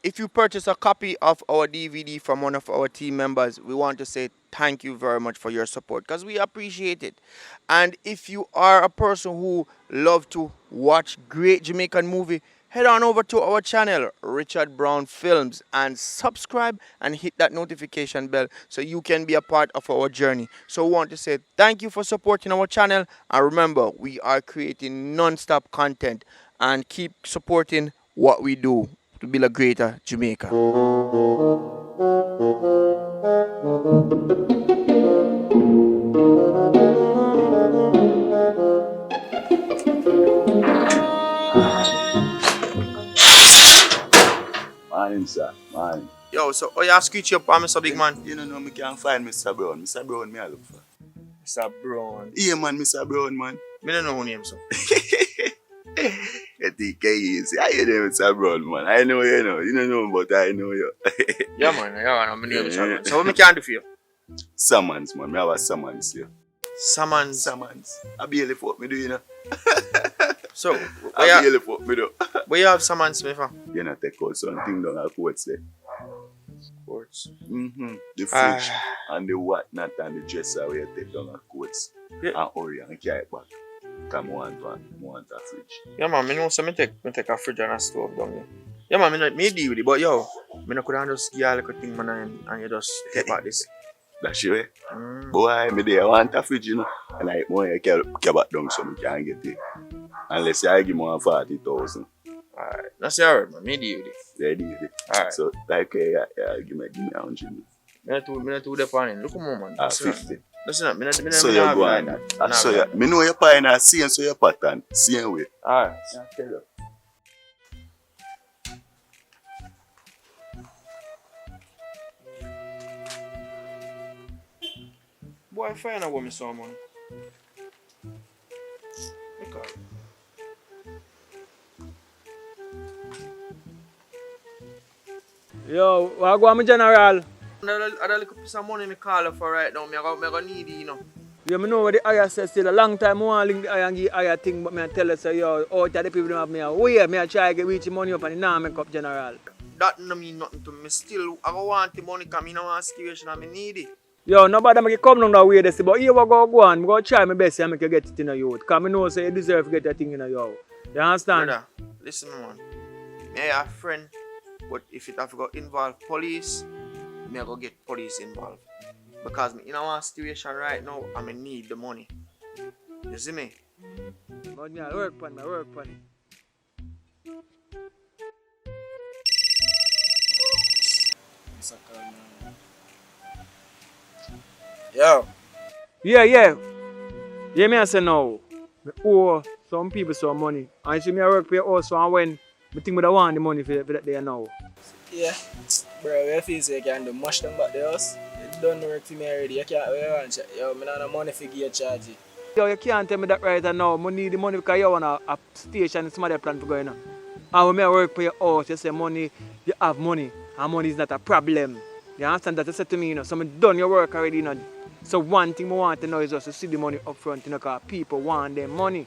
if you purchase a copy of our DVD from one of our team members, we want to say thank you very much for your support because we appreciate it. And if you are a person who love to watch great Jamaican movie, head on over to our channel, Richard Brown Films, and subscribe and hit that notification bell so you can be a part of our journey. So we want to say thank you for supporting our channel, and remember, we are creating non-stop content, and keep supporting what we do to build a greater Jamaica. Morning, sir. Morning. Yo, so oh yeah, screech up on Mr. Big Man. You don't know me can't find Mr. Brown. Mr. Brown me I look for. Mr. Brown. Yeah, man, Mr. Brown, man. Me don't know who name so. You think easy. I hear them, Mr. Brown, man. I know you know. You don't know, but I know you. Yeah man, my name is Mr. Brown. So what me can do for you? Summons, man. Me have a summons here. Summons. Summons. I barely fuck me do, you know. So I barely fuck me do. where you have summons me from? You know, take out something down at courts there. Sports. The fridge and the whatnot and the dresser where you take down at courts. Yeah. And hurry and carry it back. Come on, want a fridge. Yeah man, me know so me take a fridge and a stove down there. Yeah man, me deal with it, but yo, me no could just give you a little thing man and you just take back this. That's you, eh? Boy, me there want a fridge, you know. And like more you carry back down so me can't get it. Unless you give me 40,000. Alright, that's alright man, me deal with it. Yeah, deal with it. Alright. So like give me 100. Me not too dependent. Look more man. 50. Listen, me not So you go on. So you, me know your pie now same so your pattern. Same way. Alright, yeah, tell you. Boy, find out what me saw money. Because Yo, what go on, my general? I don't look some money me call for right now. Me go need it, you know. Yeah, me know what the IR says still a long time. I want to link the IR and give IR thing, but me tell us, yo, out of the people don't have me away. Me try to get reach the money up and it now make up general. That no mean nothing to me. Still, I go want the money because I don't want situation and I need it. Yo, nobody make it come down that way, they say, but here we go on. I'm going to try my best to make you get it in a youth. Because I know say you deserve to get that thing in a youth. You understand? Brother, listen man. Me have a friend, but if it have to go involve police, me I go get police involved. Because me in a situation right now, I need the money. You see me? But me, I work on it. Yo. Yeah. Yeah, me I say no. Me owe some people some money. And you see me I work for you also and when I think I want the money for that day now. Yeah, bro, we feel so you can do much them back the house. You done the work for me already. You can't wait on chat. Yo, I don't have money for you charge. Yo, you can't tell me that right now. I need the money because you want a station and some other plan for going on. And when I work for your house, you say money, you have money. And money is not a problem. You understand that? You said to me, you know, so I done your work already, you know. So one thing I want to know is just to see the money up front, you know, because people want their money.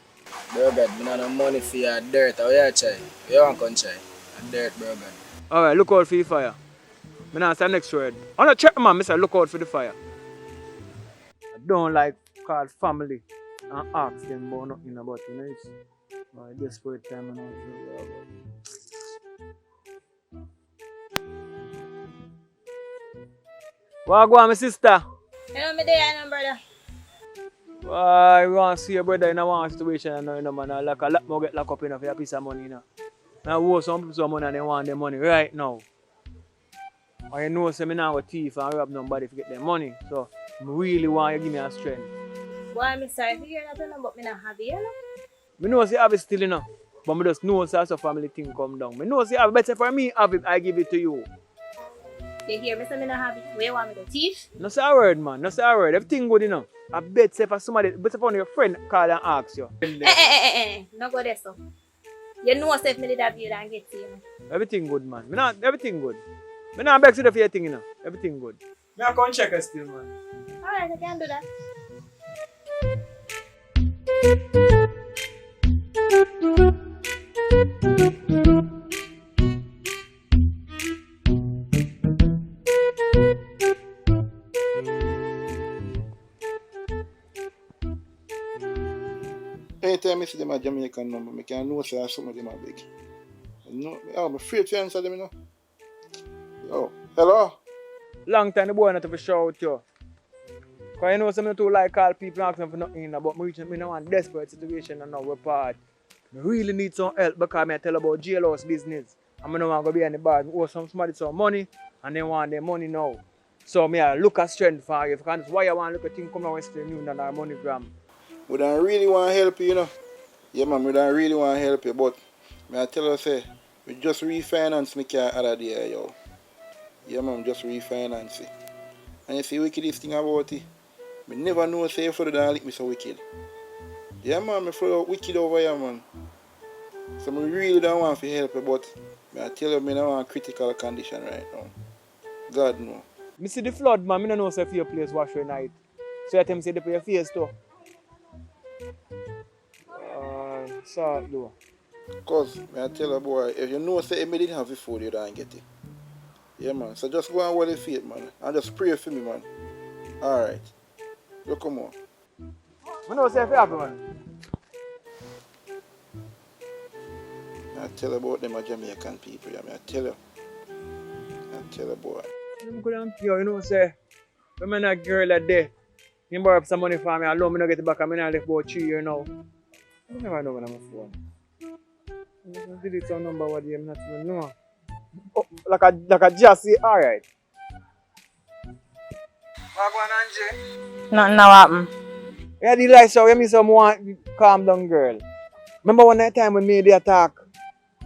Bro, God, I don't have money for your dirt. How you try? You want to try? Dirt, bro, God. Alright, look out for the fire. I not say the next word. I'm not check man, I say look out for the fire. I don't like call family and ask them about nothing about you know. It's my desperate time and all. What go on, my sister? Hello, me there, brother. Why you want to see your brother in a one situation and you know, man, like a lot more get locked up enough for a piece of money, you know. Now owe some people some money and they want their money right now. And you know say me now go thief and rob nobody to get their money. So I really want you to give me a strength. Why, me sorry for hearing that, but me not happy, you know? I know say I have it still, you know. But I just know say as a family thing come down. I know say I have better for me have it, I give it to you. You hear me say me not happy? Where you want me to thief? No say a word, man. No say a word. Everything good, you know. I bet say for somebody, better for one of your friend call and ask you. No go there, so. You know if me did have you and get to you. Everything good, man. Everything good. I not beg you for your thing, you know. Everything good. Me I come check it still, man. Alright, I can do that. time I see them a Jamaican number, I can know say some of them are big. No, I'm afraid to answer them, you know. Yo, hello? Long time the boy not to shout you. Because you know some too like call people and ask them for nothing, but me now in a desperate situation and now we're part. I really need some help because I tell about jailhouse business. And I don't want to be in the bar. I owe somebody some money and they want their money now. So I look at strength for you. Because that's why I want to look at things come from Western Union or MoneyGram. We don't really want to help you, you know. Yeah, man, we don't really want to help you, but I tell you, say, we just refinance my car other day, yo. Yeah, man, just refinance it. And you see, wickedest thing about it, I never know say for the lick me so wicked. Yeah, man, I feel wicked over here, man. So I really don't want to help you, but I tell you, I don't want a critical condition right now. God no. I see the flood, man. I don't know if your place wash your night. So I tell me say they put your face too. Salt though. Cause I tell you, boy, if you know say I didn't have the food, you don't get it. Yeah, man. So just go and hold the faith, man. And just pray for me, man. Alright. You come on. I know say if you happy, man. I tell you about them Jamaican people, yeah, I tell you. I tell you, boy. I'm good and pure, you know say. When I'm not girl that day, you borrow up some money for me, alone, I don't get it back, I'm not left about 3 years now. I never know when I'm a phone. I delete some number what I'm not even know. Oh, like a Jassy, alright. What going on, Angie? Nothing now happen. Yeah, the lights show, you mean someone calm down, girl. Remember one that time we made the attack?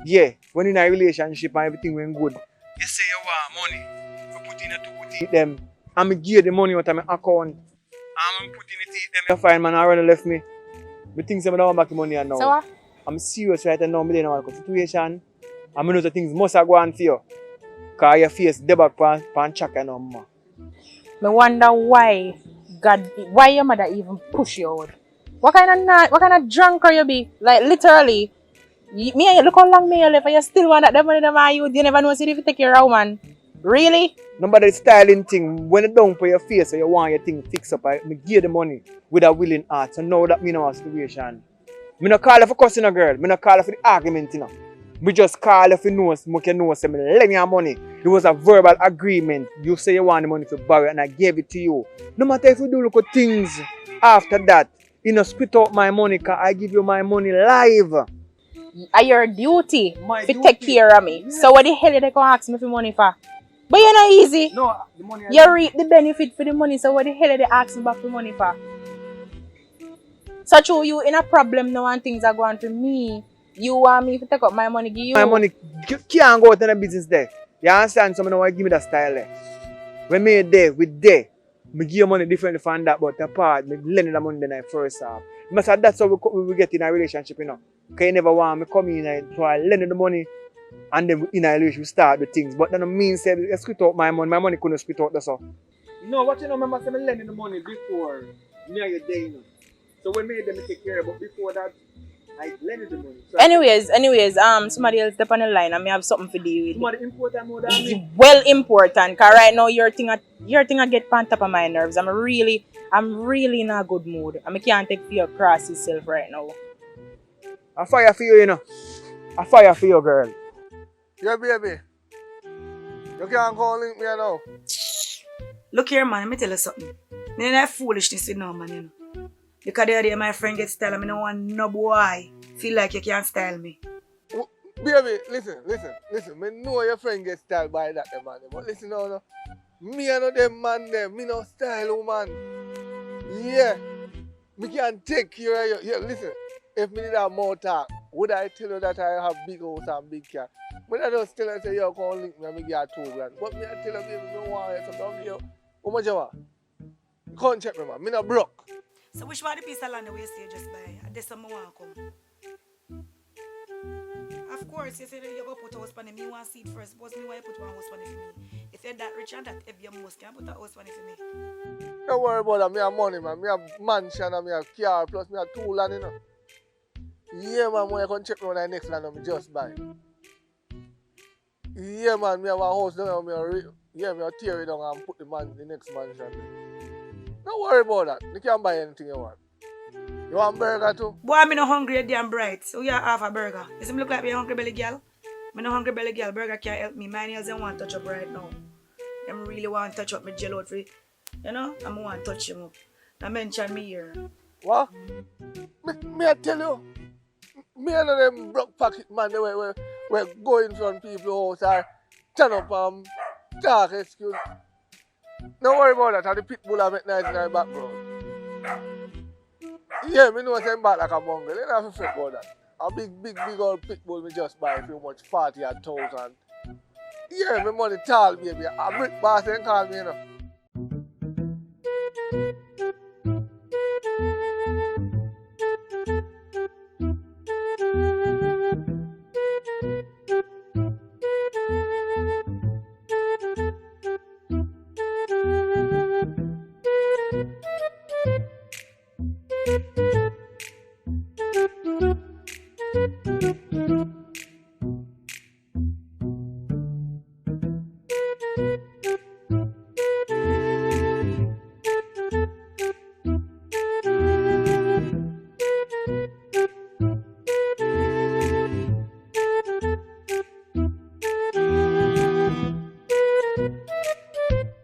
Yeah, when in a relationship and everything went good. You say you want money, you put in a two teeth them, and I give the money out of my account. And I put in the teeth them, you find man already left me. I think I don't want back the money now. So what? I'm serious right now, I don't want a situation. And I know the things must have gone for you. Because your face the back pan check now, ma. I wonder why your mother even push you out. What kind of drunk are you be? Like literally, me and you look how long me you live and you still want that money them are you. You never know if you take your own man. Really? Number the styling thing, when you don't put your face or you want your thing fixed up, I give the money with a willing heart. So now that me know a situation. Me not call her for cussing a girl, me not call her for the argument, you know. Me just call her for know, make you know, say me lend you money. It was a verbal agreement. You say you want the money to borrow and I gave it to you. No matter if you do look at things after that, you know, split out my money because I give you my money live. Are your duty to take care of me. Yeah. So what the hell they gonna ask me for money for? But you're not easy. No, the money you reap the benefit for the money, so what the hell they ask me back for money for? So true, you in a problem now and things are going to me. You want me to take up my money, give you. My money can't go out in the business there. You understand? So I want to give me that style there. When me there, I give you money differently from that, but apart, I lend the money than I first have. That's how we get in a relationship, you know. Because you never want me come in, so I lend the money and then in a relationship we start the things. But that don't mean say I split out my money couldn't split out that's all. No, what you know, remember I lending the money before me and your day, you know. So when me them take care, but before that I lended the money. So anyways, somebody else step on the line and me have something to deal with. Somebody important more than me. Well important, cause right now your thing I get on top of my nerves. I'm really in a good mood. I can't take fear across yourself right now. I fire for you, you know. I fire for you, girl. Yeah, baby. You can't go link me now. Look here, man, let me tell you something. None that foolishness, you know, man, you know. Because the other day my friend gets style, I don't want no boy feel like you can't style me. Oh, baby, listen. I know your friend gets styled by that man, but listen now, no. Me and no them man them, me no style woman. Yeah. Me can take care of you. Yeah, listen. If me did have more talk, would I tell you that I have big house and big car? But I just tell you say you can't link me and me get $2,000. But me I tell you baby, me want you so down here. How much you want? You can't check me, man. Me not broke. So which one the piece of land the way you say just buy? And this one I want to come. Of course, you say that you go put a house on me, you want to see it first. Suppose me why you put one house on it for me. If you're that rich and that heavy, you must can put a house on it for me. Don't worry about that. Me have money, man. Me have mansion and me have car, plus me have 2 land, you know. Yeah, man, when you can check me on the next land, I just buy. Yeah, man, me have a house down there. Me have tear it down and put the next mansion. Don't worry about that. You can buy anything you want. You want burger too? Boy, I'm not hungry damn bright. So you have a burger. You see me look like me a hungry belly girl? I'm not hungry belly girl. Burger can't help me. My nails don't want to touch up right now. I really want to touch up my gel out for it. You know? I want to touch him up. I mention me here. What? Me I tell you, me and them broke pocket man, they were going from people's house or turn up talk excuse. Don't worry about that, the pit bull have it nice in the background. Yeah, me know I'm back like a mongrel, you don't have to fret about that. A big old pit bull me just buy a few much 40 or 1,000. Yeah, me money tall baby, a brick boss ain't call me, you know.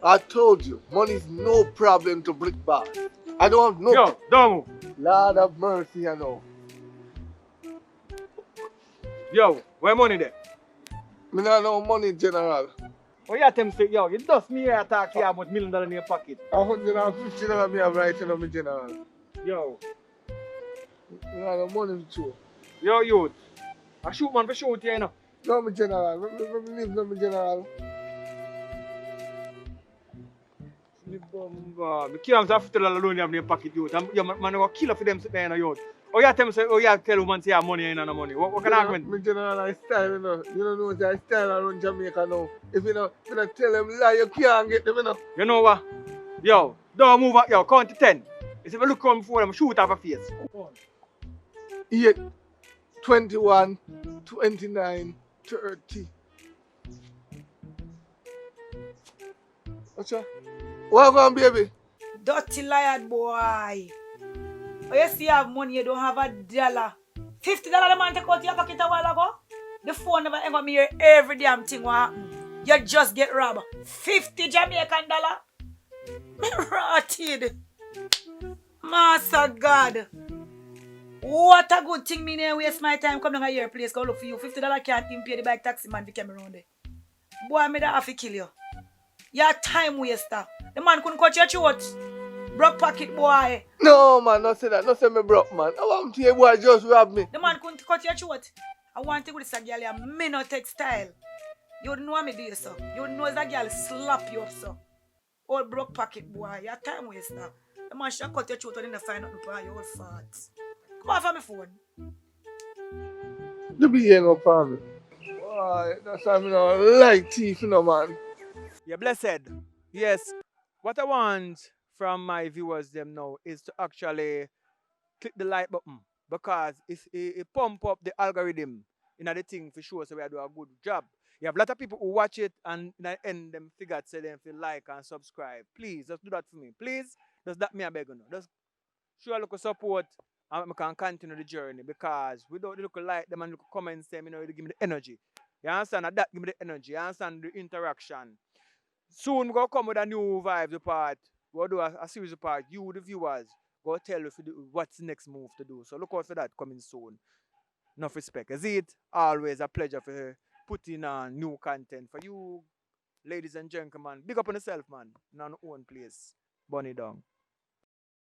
I told you, money is no problem to brick boss. I don't have no... Yo, don't move. Lord have mercy, you know. Yo, where money there? Me not no money, General. Oh, you tell me say, yo, you dust me here talk here about $1 million in your pocket. $150 me have right in my General. Yo. Me not no money too. Yo, youth. I shoot man for shoot here, you know. No, my General. Let me leave no, my General. Me can't have $50 alone you have in your pocket, youth. Yo, man, I go kill for them sitting there, you know, youth. Oh, you tell me say, oh, you tell woman say you have money and no money. What kind of argument? My General, I style, you know. You don't know that I style around Jamaica now. If you know, you don't tell them lie, you can't get them, you know. You know what? Yo, don't move up, yo, count to 10. If you look around before them, shoot off a face. 8, 21, 29, 30. What's that? What going, baby? Dirty liar boy. Oh, you see you have money, you don't have $1. $50 the man take out your pocket a while ago? The phone never ever me hear every damn thing what happen. You just get robbed. $50 Jamaican dollar? Me rotted. Master God. What a good thing me never waste my time come down to your place go look for you. $50 can't even pay the bike taxi man if you come around there. Boy, me that have to kill you. You're a time waster. The man couldn't cut your throat. Broke pocket boy. No, man, don't say that. Don't say me broke, man. I want to hear boy just rob me. The man couldn't cut your throat. I want to go to this girl here, me no textile. You wouldn't know what me do, sir. You wouldn't know that girl slap you up, sir. Old broke pocket boy. You're a time waster. The man should cut your throat and then find out the your old farts. Come on for my phone. You be here no problem. Boy, that's why me no like thief, you know, man. You're blessed. Yes. What I want from my viewers them now is to actually click the like button because it pump up the algorithm in the thing for sure so we do a good job. You have a lot of people who watch it and in the end them figure say them feel like and subscribe. Please just do that for me. Please, just that me I beg you. Just show a little support and I can continue the journey because without the little like them and little comments them, you know, it give me the energy. You understand? And that give me the energy. You understand the interaction. Soon we're going to come with a new vibes part. We'll do a series of part. You, the viewers, go tell you what's the next move to do. So look out for that coming soon. Enough respect. Is it always a pleasure for putting on new content for you, ladies and gentlemen. Big up on yourself, man. In your own place. Bunny down.